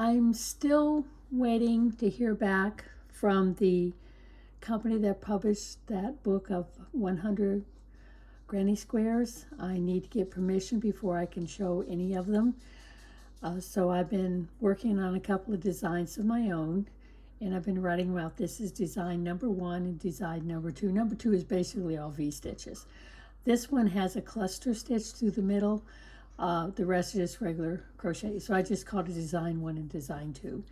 I'm still waiting to hear back from the company that published that book of 100 granny squares. I need to get permission before I can show any of them. So I've been working on a couple of designs of my own, and I've been writing about this is design number 1 and design number 2. Number 2 is basically all V-stitches. This one has a cluster stitch through the middle. The rest is just regular crochet. So I just called it design 1 and design 2.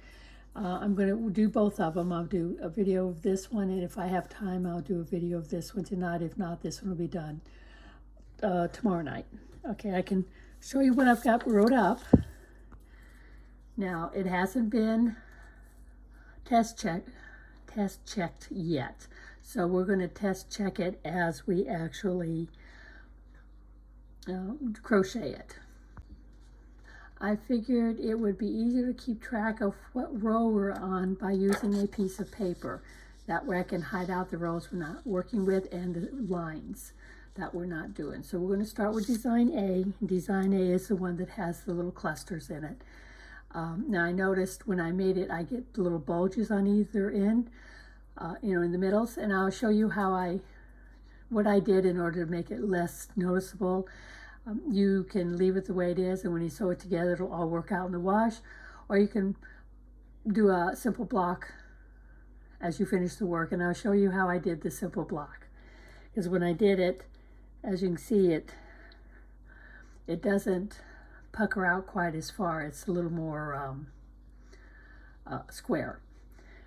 I'm going to do both of them. I'll do a video of this one, and if I have time, I'll do a video of this one tonight. If not, this one will be done tomorrow night. Okay, I can show you what I've got wrote up. Now, it hasn't been test checked yet. So we're going to test check it as we actually crochet it. I figured it would be easier to keep track of what row we're on by using a piece of paper. That way I can hide out the rows we're not working with and the lines that we're not doing. So we're going to start with design A. Design A is the one that has the little clusters in it. Now I noticed when I made it, I get the little bulges on either end, in the middles, and I'll show you what I did in order to make it less noticeable. You can leave it the way it is, and when you sew it together, it'll all work out in the wash, or you can do a simple block as you finish the work, and I'll show you how I did the simple block. Because when I did it, as you can see, it doesn't pucker out quite as far. It's a little more square.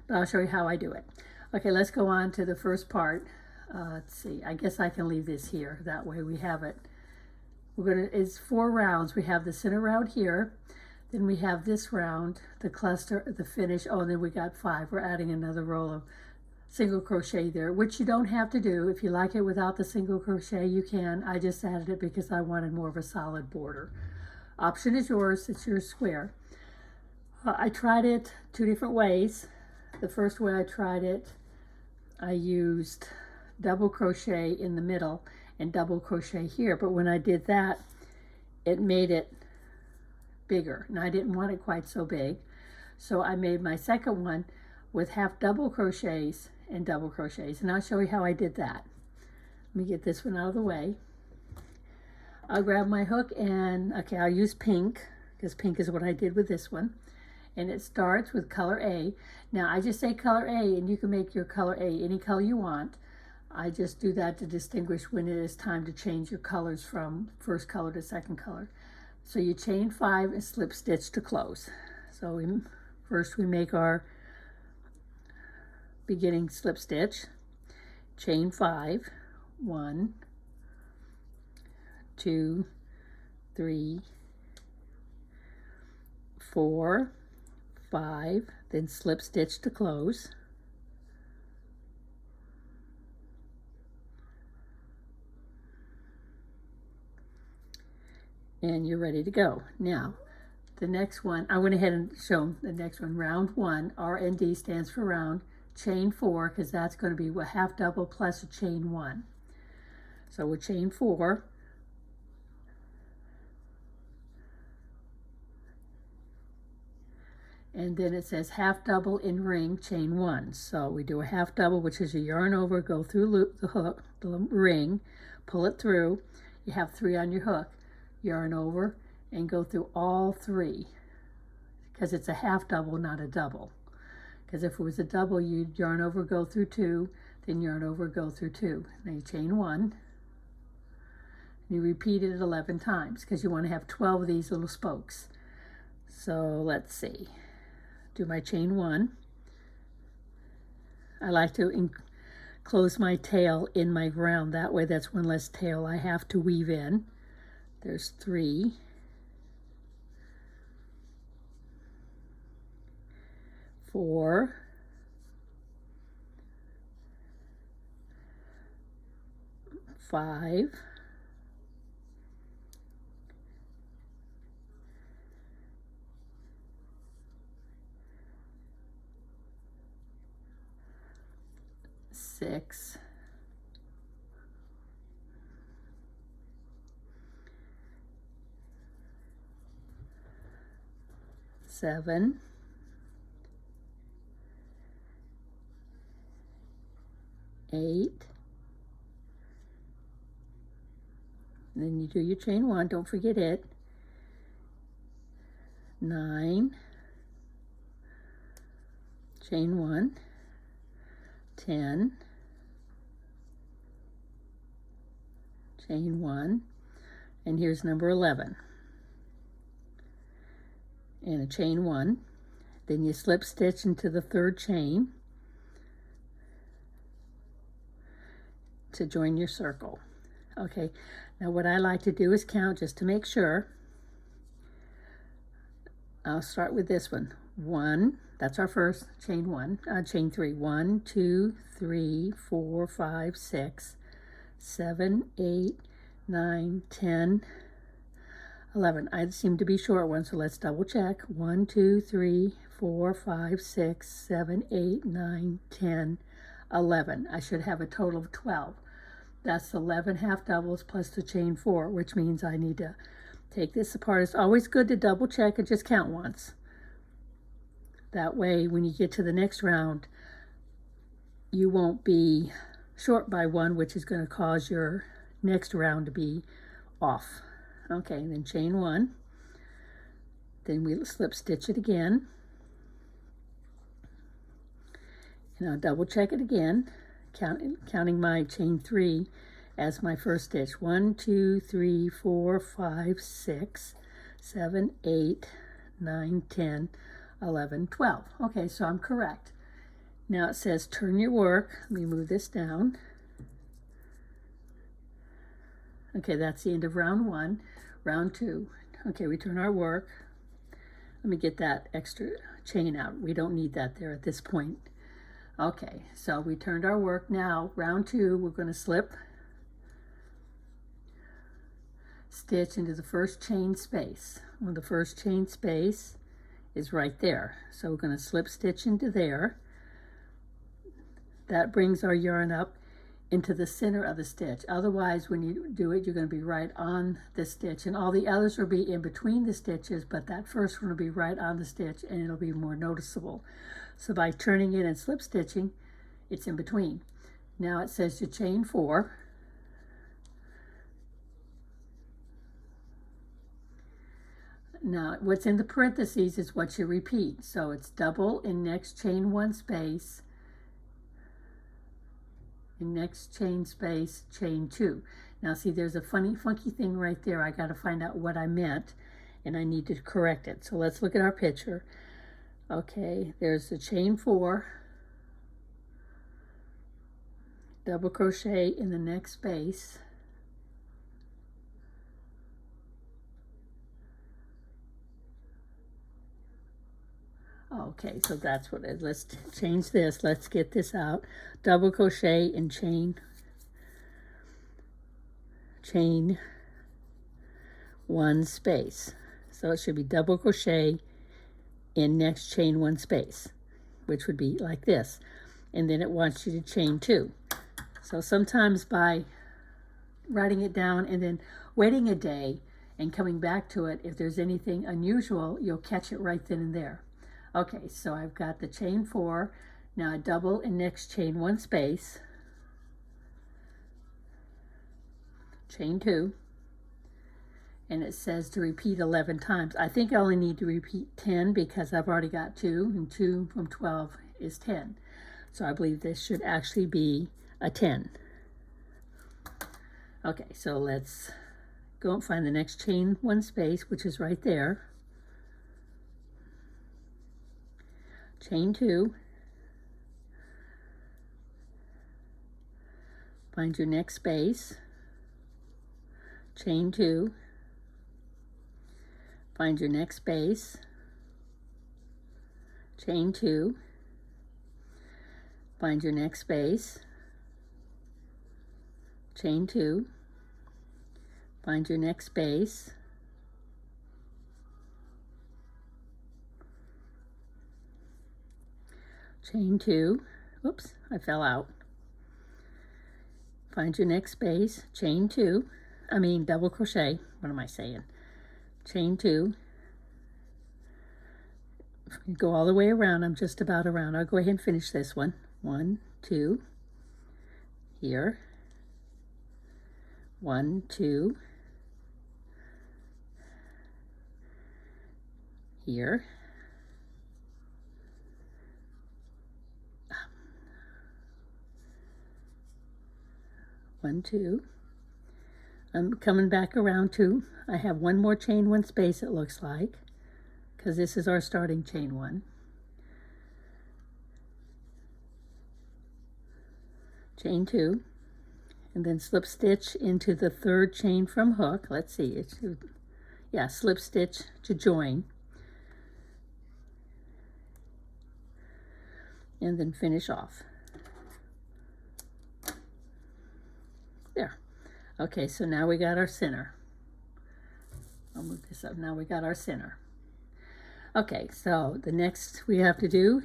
But I'll show you how I do it. Okay, let's go on to the first part. Let's see, I guess I can leave this here. That way we have it. It's 4 rounds. We have the center round here. Then we have this round, the cluster, the finish. Oh, and then we got 5. We're adding another row of single crochet there, which you don't have to do. If you like it without the single crochet, you can. I just added it because I wanted more of a solid border. Option is yours. It's your square. I tried it 2 different ways. The first way I tried it, I used double crochet in the middle and double crochet here, but when I did that, it made it bigger, and I didn't want it quite so big. So I made my second one with half double crochets and double crochets, and I'll show you how I did that. Let me get this one out of the way. I'll grab my hook, and okay, I'll use pink, because pink is what I did with this one. And it starts with color A. Now I just say color A, and you can make your color A any color you want. I just do that to distinguish when it is time to change your colors from first color to second color. So you chain 5 and slip stitch to close. So first we make our beginning slip stitch, chain 5, 1, 2, 3, 4, 5, then slip stitch to close. And you're ready to go. Now, the next one, I went ahead and shown the next one, round 1, RND stands for round, chain 4, because that's going to be a half double plus a chain 1. So we'll chain 4, and then it says half double in ring, chain 1. So we do a half double, which is a yarn over, go through loop the hook, the ring, pull it through. You have 3 on your hook, yarn over, and go through all 3, because it's a half double, not a double. Because if it was a double, you'd yarn over, go through 2, then yarn over, go through 2. Then you chain 1, and you repeat it 11 times, because you want to have 12 of these little spokes. So let's see. Do my chain 1. I like to close my tail in my round. That way that's one less tail I have to weave in. There's 3. 4. 5. 6. 7. 7, 8, and then you do your chain 1, don't forget it, 9, chain 1, 10, chain 1, and here's number 11, and a chain 1, then you slip stitch into the 3rd chain to join your circle. Okay, now what I like to do is count just to make sure. I'll start with this one. 1, that's our first, chain 1, chain 3. 1, 2, 3, 4, 5, 6, 7, 8, 9, 10, 11. I seem to be short one, so let's double check. 1, 2, 3, 4, 5, 6, 7, 8, 9, 10, 11. I should have a total of 12. That's 11 half doubles plus the chain 4, which means I need to take this apart. It's always good to double check and just count once. That way, when you get to the next round, you won't be short by 1, which is going to cause your next round to be off. Okay, then chain 1. Then we slip stitch it again. And I'll double check it again, counting my chain 3 as my first stitch. 1, 2, 3, 4, 5, 6, 7, 8, 9, 10, 11, 12. Okay, so I'm correct. Now it says turn your work. Let me move this down. Okay, that's the end of round 1. Round 2. Okay, we turn our work. Let me get that extra chain out. We don't need that there at this point. Okay, so we turned our work. Now, round 2, we're going to slip stitch into the first chain space. Well, the first chain space is right there. So we're going to slip stitch into there. That brings our yarn up into the center of the stitch. Otherwise, when you do it, you're going to be right on the stitch, and all the others will be in between the stitches, but that first one will be right on the stitch, and it'll be more noticeable. So by turning it and slip stitching, it's in between. Now it says to chain 4. Now what's in the parentheses is what you repeat. So it's double in next chain 1 space, in next chain space, chain 2. Now see, there's a funky thing right there. I got to find out what I meant, and I need to correct it. So let's look at our picture. Okay, there's the chain 4, double crochet in the next space, okay, so that's what it is. Let's change this. Let's get this out. Double crochet in chain 1 space. So it should be double crochet in next chain 1 space, which would be like this. And then it wants you to chain 2. So sometimes by writing it down and then waiting a day and coming back to it, if there's anything unusual, you'll catch it right then and there. Okay, so I've got the chain 4. Now I double in next chain 1 space, chain 2, and it says to repeat 11 times. I think I only need to repeat 10 because I've already got 2, and 2 from 12 is 10. So I believe this should actually be a 10. Okay, so let's go and find the next chain 1 space, which is right there. Chain 2. Find your next space. Chain 2. Find your next space. Chain 2. Find your next space. Chain 2. Find your next space. Chain 2. Oops, I fell out. Find your next space. Chain 2. Double crochet. What am I saying? Chain 2. go all the way around. I'm just about around. I'll go ahead and finish this one. 1, 2, here. 1, 2, here. 1, 2. I'm coming back around to, I have one more chain one space, it looks like, because this is our starting chain one. Chain 2, and then slip stitch into the third chain from hook. Let's see, it should, yeah, slip stitch to join. And then finish off. There. Okay, so now we got our center. I'll move this up. Now we got our center. Okay, so the next we have to do,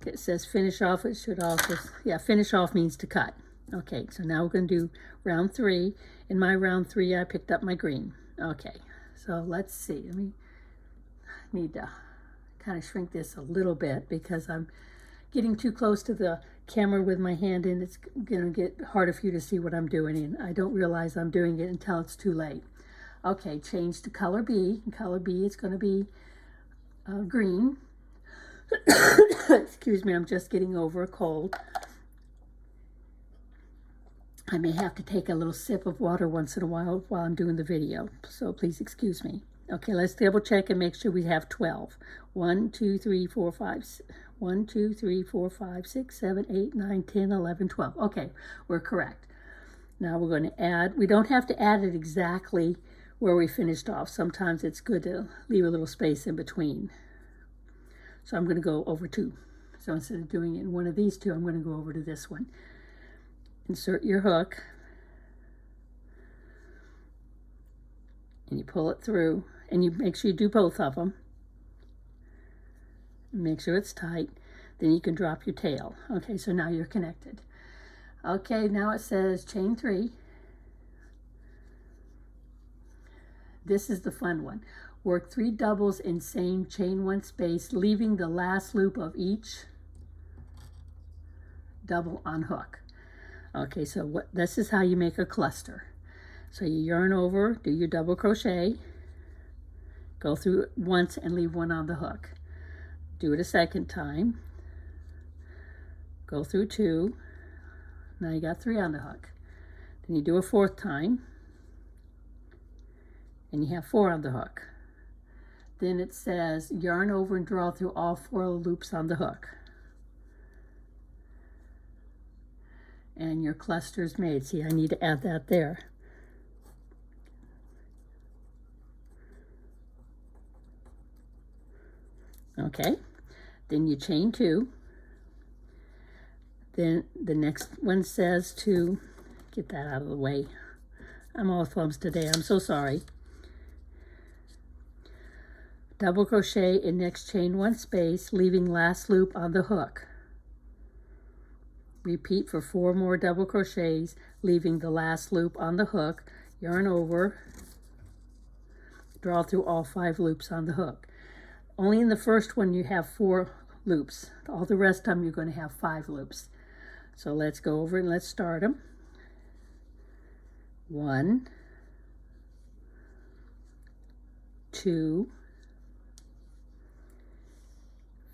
it says finish off. It should also, yeah, finish off means to cut. Okay, so now we're going to do round 3. In my round 3, I picked up my green. Okay, so let's see. I need to kind of shrink this a little bit because I'm getting too close to the camera with my hand in. It's going to get harder for you to see what I'm doing, and I don't realize I'm doing it until it's too late. Okay, change to color B. In color B, it's going to be green. Excuse me, I'm just getting over a cold. I may have to take a little sip of water once in a while I'm doing the video, so please excuse me. Okay, let's double check and make sure we have 12. 1, 2, 3, 4, 5, 1, 2, 3, 4, 5, 6, 7, 8, 9, 10, 11, 12. Okay, we're correct. Now we're going to add, we don't have to add it exactly where we finished off. Sometimes it's good to leave a little space in between. So I'm going to go over 2. So instead of doing it in one of these 2, I'm going to go over to this one. Insert your hook. And you pull it through. And you make sure you do both of them. Make sure it's tight. Then you can drop your tail. Okay, so now you're connected. Okay, now it says chain 3. This is the fun one. Work 3 doubles in same chain 1 space, leaving the last loop of each double on hook. Okay, so this is how you make a cluster. So you yarn over, do your double crochet, go through it once and leave 1 on the hook. Do it a second time, go through 2, now you got 3 on the hook. Then you do a 4th time, and you have 4 on the hook. Then it says yarn over and draw through all 4 loops on the hook. And your cluster's made. See, I need to add that there. Okay, then you chain 2. Then the next one says to, get that out of the way. I'm all thumbs today, I'm so sorry. Double crochet in next chain 1 space, leaving last loop on the hook. Repeat for 4 more double crochets, leaving the last loop on the hook. Yarn over, draw through all 5 loops on the hook. Only in the first one you have 4 loops. All the rest of them you're going to have 5 loops. So let's go over and let's start them. 1, 2,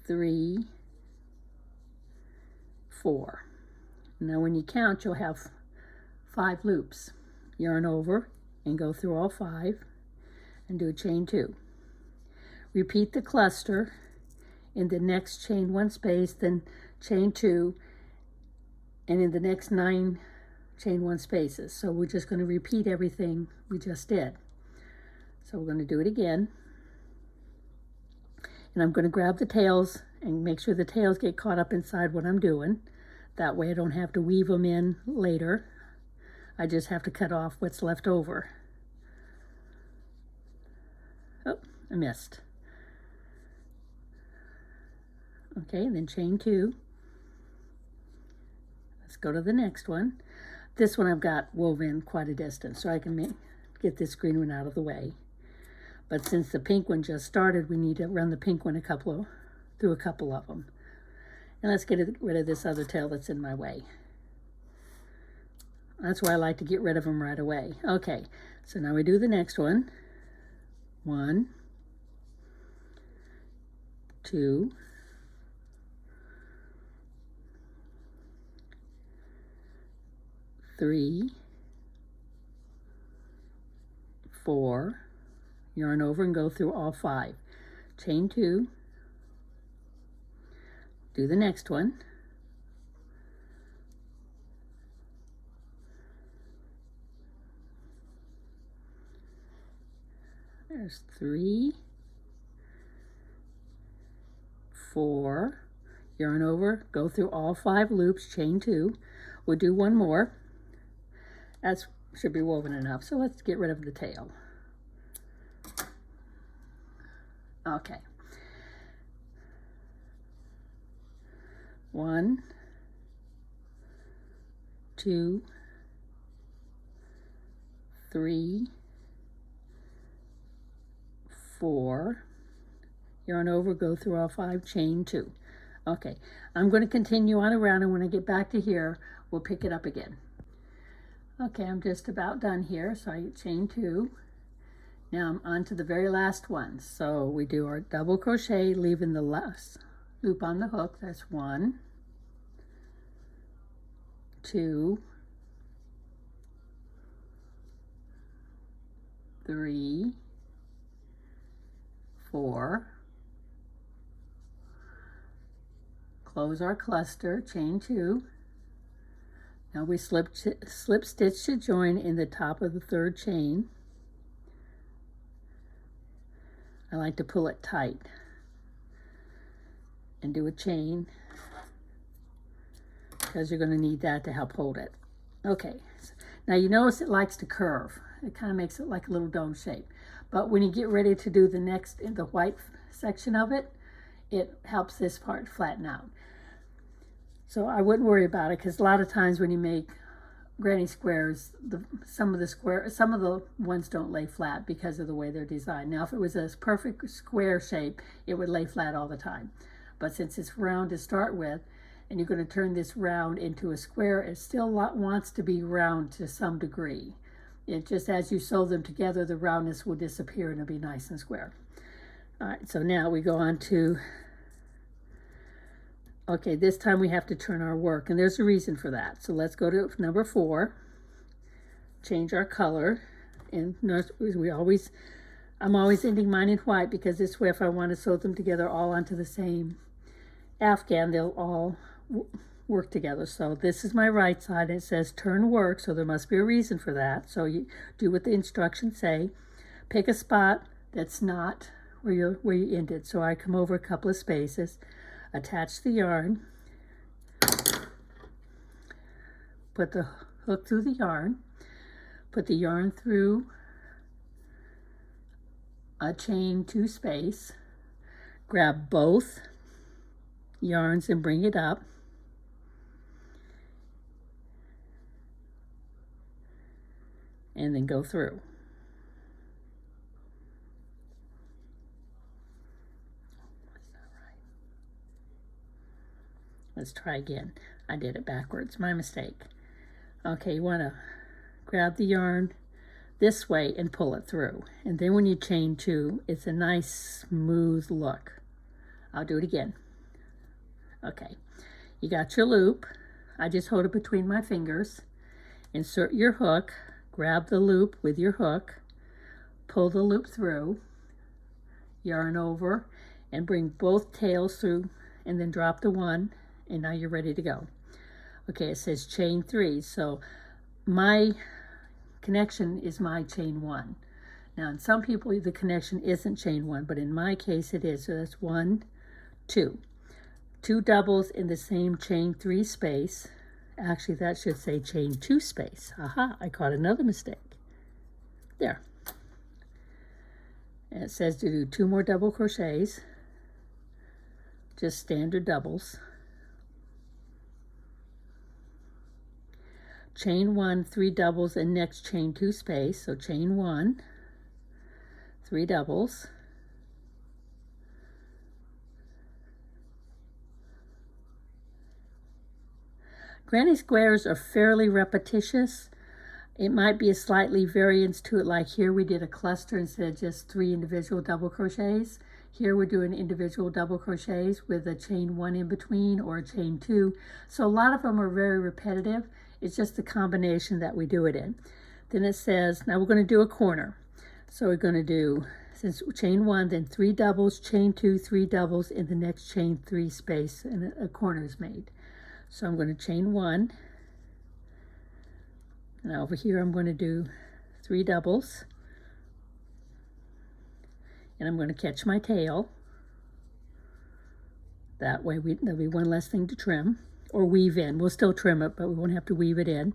3, 4. Now when you count, you'll have 5 loops. Yarn over and go through all 5 and do a chain 2. Repeat the cluster in the next chain 1 space, then chain 2, and in the next 9 chain 1 spaces. So we're just going to repeat everything we just did. So we're going to do it again. And I'm going to grab the tails and make sure the tails get caught up inside what I'm doing. That way I don't have to weave them in later. I just have to cut off what's left over. Oh, I missed. Okay, and then chain 2. Let's go to the next one. This one I've got woven quite a distance, so I can get this green one out of the way. But since the pink one just started, we need to run the pink one through a couple of them. And let's get rid of this other tail that's in my way. That's why I like to get rid of them right away. Okay, so now we do the next one. 1, 2, 3, 4, yarn over and go through all 5. Chain 2, do the next one. There's 3, 4, yarn over, go through all 5 loops, chain 2. We'll do one more. That should be woven enough, so let's get rid of the tail. Okay. 1, 2, 3, 4, yarn over, go through all 5, chain 2. Okay, I'm going to continue on around, and when I get back to here, we'll pick it up again. Okay, I'm just about done here, so I chain 2. Now I'm on to the very last one. So we do our double crochet, leaving the last loop on the hook. That's 1, 2, 3, 4, close our cluster, chain 2. Now we slip stitch to join in the top of the 3rd chain. I like to pull it tight and do a chain because you're going to need that to help hold it. Okay, now you notice it likes to curve. It kind of makes it like a little dome shape. But when you get ready to do the next, in the white section of it, it helps this part flatten out. So I wouldn't worry about it, because a lot of times when you make granny squares, some of the ones don't lay flat because of the way they're designed. Now, if it was a perfect square shape, it would lay flat all the time. But since it's round to start with, and you're going to turn this round into a square, it still wants to be round to some degree. It just, as you sew them together, the roundness will disappear and it'll be nice and square. All right, so now we go on to, okay, this time we have to turn our work, and there's a reason for that. So let's go to number 4, change our color, and I'm always ending mine in white, because this way if I want to sew them together all onto the same afghan, they'll all work together. So this is my right side, and it says turn work, so there must be a reason for that. So you do what the instructions say. Pick a spot that's not where you ended. So I come over a couple of spaces, attach the yarn, put the hook through the yarn, put the yarn through a chain 2 space, grab both yarns and bring it up, and then go through. Let's try again. I did it backwards, my mistake. Okay, you want to grab the yarn this way and pull it through. And then when you chain 2, it's a nice smooth look. I'll do it again. Okay, you got your loop. I just hold it between my fingers. Insert your hook, grab the loop with your hook, pull the loop through, yarn over, and bring both tails through, and then drop the one, and now you're ready to go. Okay, it says chain 3, so my connection is my chain 1. Now, in some people, the connection isn't chain 1, but in my case, it is. So that's 1, 2. 2 doubles in the same chain 3 space. Actually, that should say chain 2 space. Aha, I caught another mistake. There. And it says to do 2 more double crochets, just standard doubles. Chain 1, 3 doubles, and next chain 2 space. So chain 1, 3 doubles, granny squares are fairly repetitious. It might be a slightly variance to it, like here we did a cluster instead of just 3 individual double crochets. Here we're doing individual double crochets with a chain 1 in between or a chain 2. So a lot of them are very repetitive. It's just the combination that we do it in. Then it says, now we're going to do a corner. So we're going to do, since chain 1, then 3 doubles, chain 2, 3 doubles, in the next chain 3 space, and a corner is made. So I'm going to chain 1. Now over here I'm going to do 3 doubles, and I'm going to catch my tail. That way there'll be one less thing to trim or weave in. We'll still trim it, but we won't have to weave it in.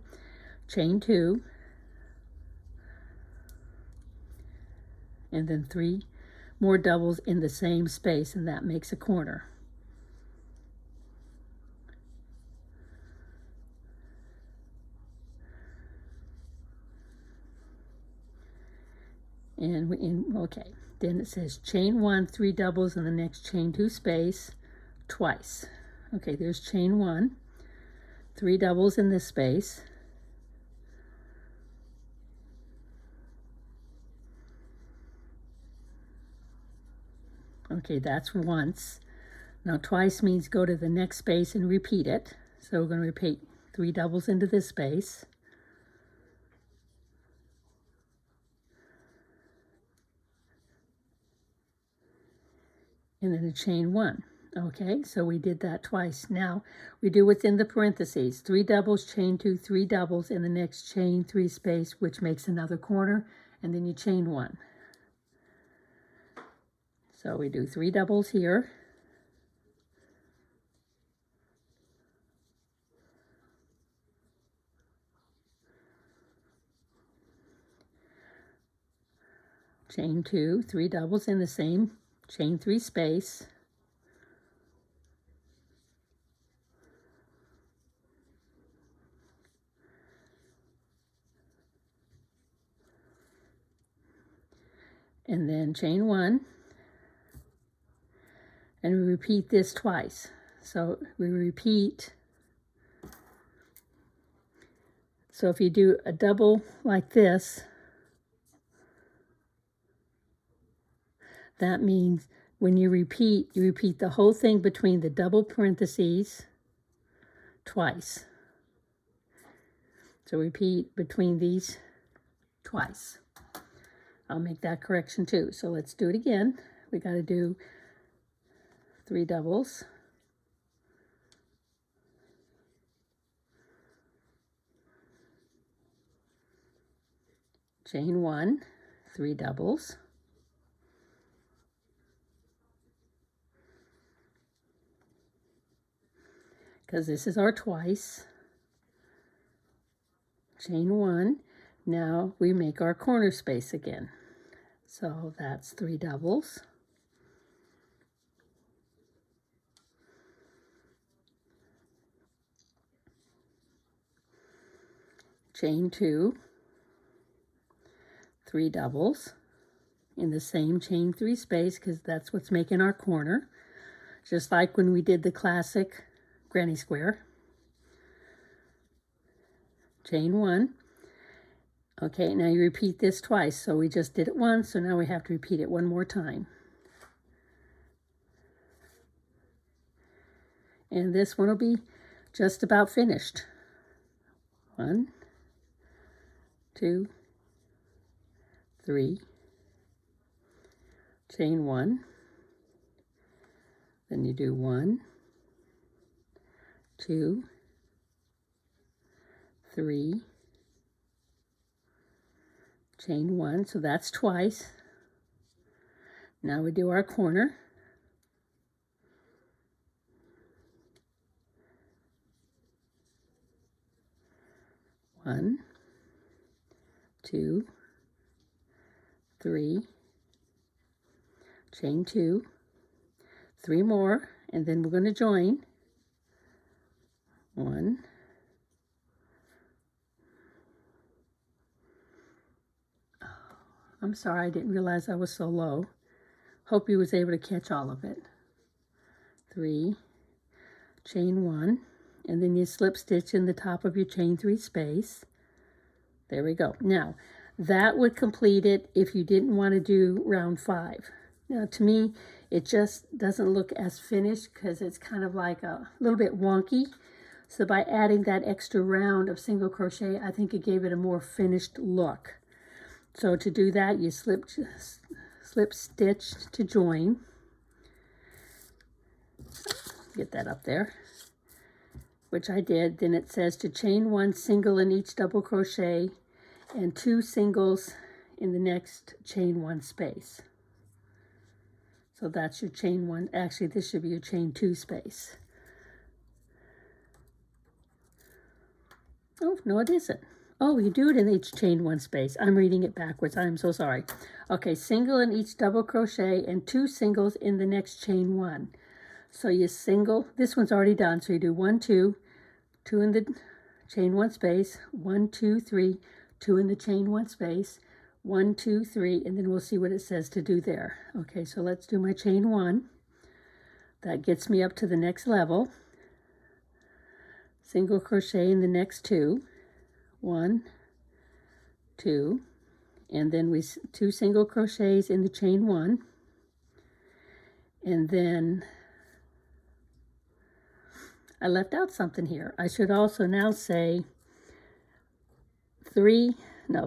Chain 2, and then 3 more doubles in the same space, and that makes a corner. Okay, then it says chain 1, 3 doubles in the next chain 2 space twice. Okay, there's chain 1, 3 doubles in this space, okay, that's once. Now twice means go to the next space and repeat it. So we're going to repeat 3 doubles into this space, and then a chain 1. Okay, so we did that twice. Now we do what's in the parentheses. 3 doubles, chain 2, 3 doubles in the next chain 3 space, which makes another corner, and then you chain 1. So we do 3 doubles here. Chain 2, 3 doubles in the same chain 3 space. And then chain 1. And we repeat this twice. So we repeat. So if you do a double like this, that means when you repeat the whole thing between the double parentheses twice. So repeat between these twice. I'll make that correction too. So let's do it again. We got to do 3 doubles, chain 1, 3 doubles, because this is our twice, chain 1. Now we make our corner space again. So that's 3 doubles, chain 2, 3 doubles in the same chain 3 space, because that's what's making our corner, just like when we did the classic granny square. Chain 1. Okay, now you repeat this twice. So we just did it once, so now we have to repeat it one more time. And this one will be just about finished. 1, 2, 3, chain 1, then you do 1, 2, 3, chain 1, so that's twice. Now we do our corner. One, 2, 3, chain 2, 3 more, and then we're going to join. 1, I'm sorry, I didn't realize I was so low. Hope you was able to catch all of it. 3, chain 1, and then you slip stitch in the top of your chain 3 space. There we go. Now, that would complete it if you didn't want to do round 5. Now, to me, it just doesn't look as finished because it's kind of like a little bit wonky. So by adding that extra round of single crochet, I think it gave it a more finished look. So to do that, you slip stitch to join. Get that up there, which I did. Then it says to chain 1 single in each double crochet and 2 singles in the next chain 1 space. So that's your chain 1. Actually, this should be your chain 2 space. Oh, no, it isn't. Oh, you do it in each chain 1 space. I'm reading it backwards. I'm so sorry. Okay, single in each double crochet and 2 singles in the next chain 1. So you single, this one's already done, so you do 1, 2, 2 in the chain 1 space, 1, 2, 3, 2 in the chain 1 space, 1, 2, 3, and then we'll see what it says to do there. Okay, so let's do my chain 1. That gets me up to the next level. Single crochet in the next 2, 1, 2, and then 2 single crochets in the chain 1, and then I left out something here. I should also now say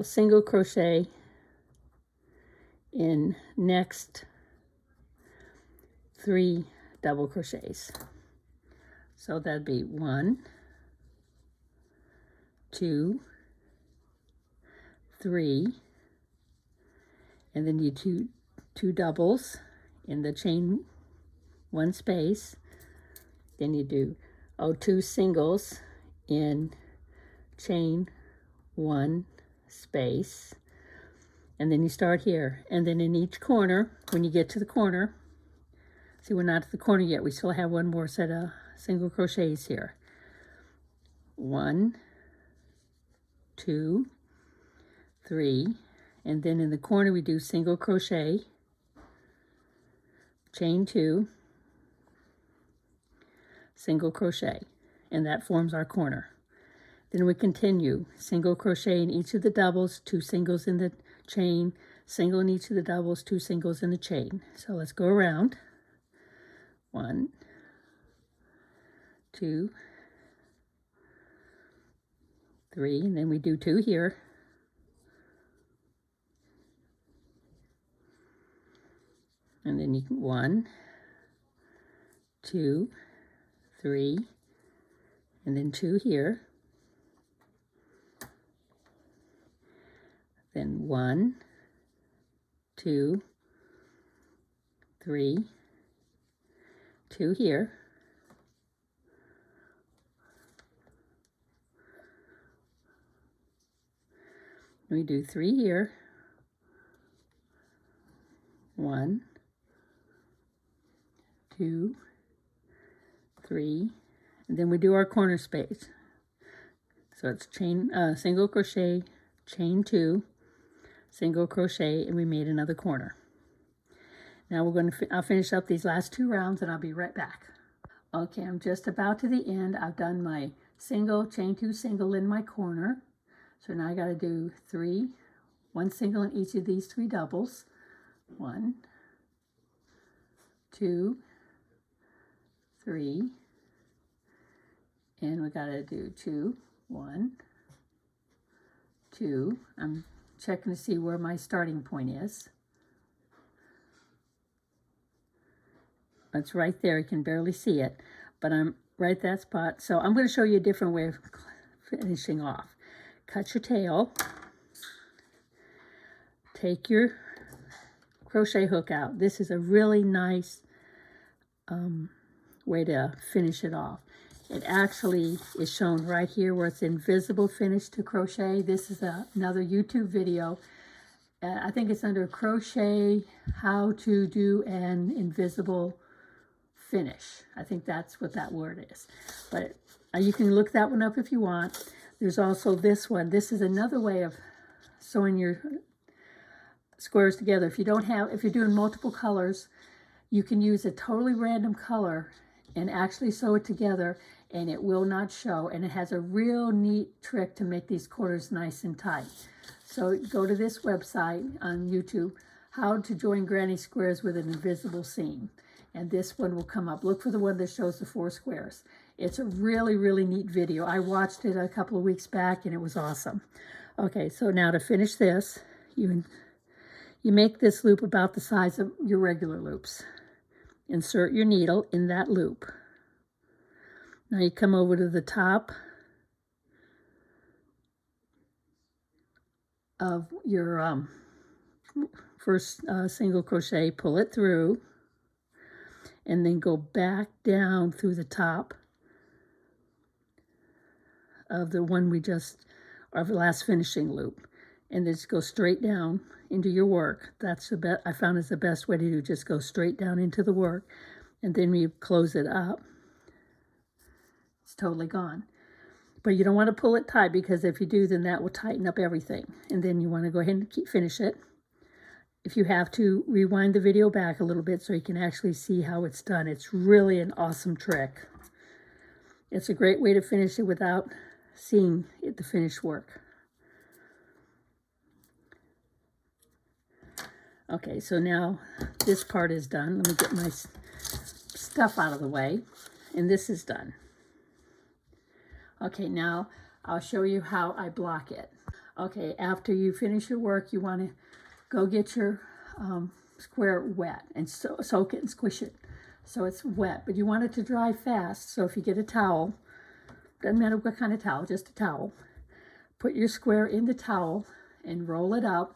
single crochet in next 3 double crochets. So that'd be 1, 2, 3, and then you do 2 doubles in the chain 1 space. Then you do 2 singles in chain 1 space, and then you start here, and then in each corner, when you get to the corner, see, we're not at the corner yet, we still have one more set of single crochets here. 1, 2, 3, and then in the corner we do single crochet, chain 2, single crochet, and that forms our corner. Then we continue single crochet in each of the doubles, 2 singles in the chain, single in each of the doubles, 2 singles in the chain. So let's go around. 1, 2, 3, and then we do 2 here. And then you can 1, 2, 3, and then 2 here. Then 1, 2, 3, 2 here. We do 3 here. 1, 2, 3, and then we do our corner space. So it's single crochet, chain 2, single crochet, and we made another corner. Now I'll finish up these last 2 rounds and I'll be right back. Okay, I'm just about to the end. I've done my single, chain 2 single in my corner. So now I got to do 1 single in each of these 3 doubles. 1, 2, 3, and we got to do 2, 1, 2. I'm checking to see where my starting point is. It's right there. You can barely see it, but I'm right at that spot. So I'm going to show you a different way of finishing off. Cut your tail. Take your crochet hook out. This is a really nice way to finish it off. It actually is shown right here where it's invisible finish to crochet. This is another YouTube video. I think it's under crochet, how to do an invisible finish. I think that's what that word is. But you can look that one up if you want. There's also this one. This is another way of sewing your squares together. If you're doing multiple colors, you can use a totally random color and actually sew it together, and it will not show. And it has a real neat trick to make these corners nice and tight. So go to this website on YouTube, How to Join Granny Squares with an Invisible Seam. And this one will come up. Look for the one that shows the 4 squares. It's a really, really neat video. I watched it a couple of weeks back and it was awesome. Okay, so now to finish this, you make this loop about the size of your regular loops. Insert your needle in that loop. Now you come over to the top of your first single crochet, pull it through, and then go back down through the top of the one of the last finishing loop, and just go straight down into your work. That's the best I found is the best way to do. Just go straight down into the work, and then you close it up. It's totally gone. But you don't want to pull it tight, because if you do, then that will tighten up everything. And then you want to go ahead and finish it. If you have to, rewind the video back a little bit so you can actually see how it's done. It's really an awesome trick. It's a great way to finish it without seeing the finished work. Okay, so now this part is done. Let me get my stuff out of the way, and this is done. Okay, now I'll show you how I block it. Okay, after you finish your work, you want to go get your square wet and soak it and squish it so it's wet, but you want it to dry fast. So if you get a towel, doesn't matter what kind of towel, just a towel, put your square in the towel and roll it up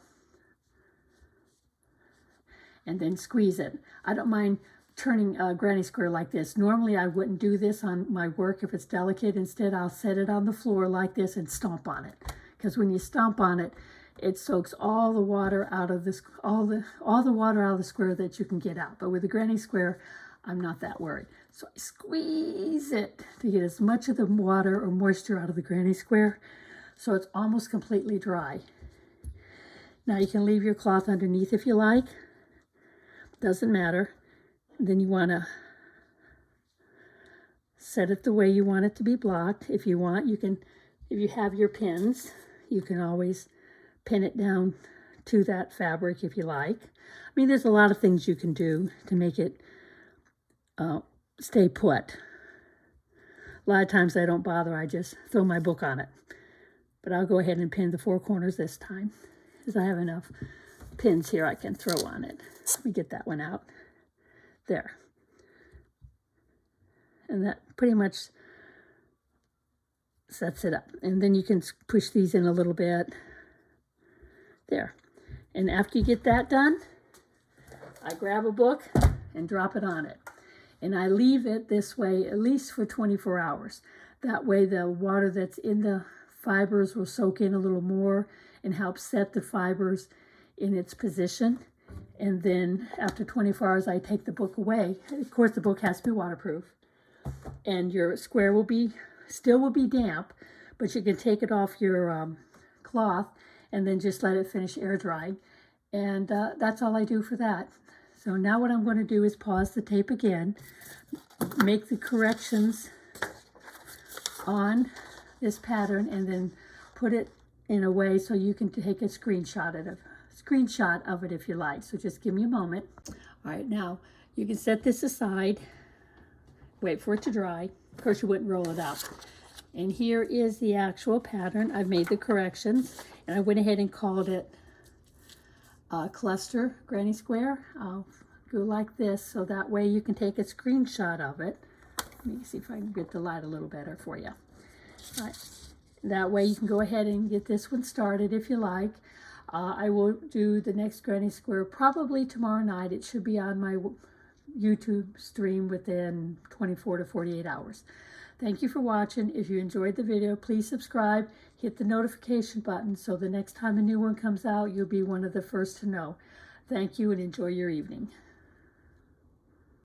and then squeeze it. I don't mind turning a granny square like this. Normally I wouldn't do this on my work if it's delicate. Instead, I'll set it on the floor like this and stomp on it, because when you stomp on it, it soaks all the water out of this, all the water out of the square that you can get out. But with the granny square, I'm not that worried. So I squeeze it to get as much of the water or moisture out of the granny square so it's almost completely dry. Now you can leave your cloth underneath if you like. Doesn't matter. Then you want to set it the way you want it to be blocked. If you want, you can, if you have your pins, you can always pin it down to that fabric if you like. I mean, there's a lot of things you can do to make it stay put. A lot of times I don't bother, I just throw my book on it. But I'll go ahead and pin the 4 corners this time, because I have enough pins here I can throw on it. Let me get that one out. There. And that pretty much sets it up. And then you can push these in a little bit. There. And after you get that done, I grab a book and drop it on it. And I leave it this way at least for 24 hours. That way the water that's in the fibers will soak in a little more and help set the fibers in its position. And then after 24 hours, I take the book away. Of course, the book has to be waterproof. And your square still will be damp, but you can take it off your cloth and then just let it finish air drying. And that's all I do for that. So now what I'm going to do is pause the tape again, make the corrections on this pattern, and then put it in a way so you can take a screenshot of it if you like. So just give me a moment. All right, now you can set this aside, wait for it to dry. Of course, you wouldn't roll it up. And here is the actual pattern. I've made the corrections, and I went ahead and called it cluster granny square. I'll go like this so that way you can take a screenshot of it. Let me see if I can get the light a little better for you. All right. That way you can go ahead and get this one started if you like. I will do the next granny square probably tomorrow night. It should be on my YouTube stream within 24 to 48 hours. Thank you for watching. If you enjoyed the video, please subscribe, hit the notification button so the next time a new one comes out, you'll be one of the first to know. Thank you and enjoy your evening.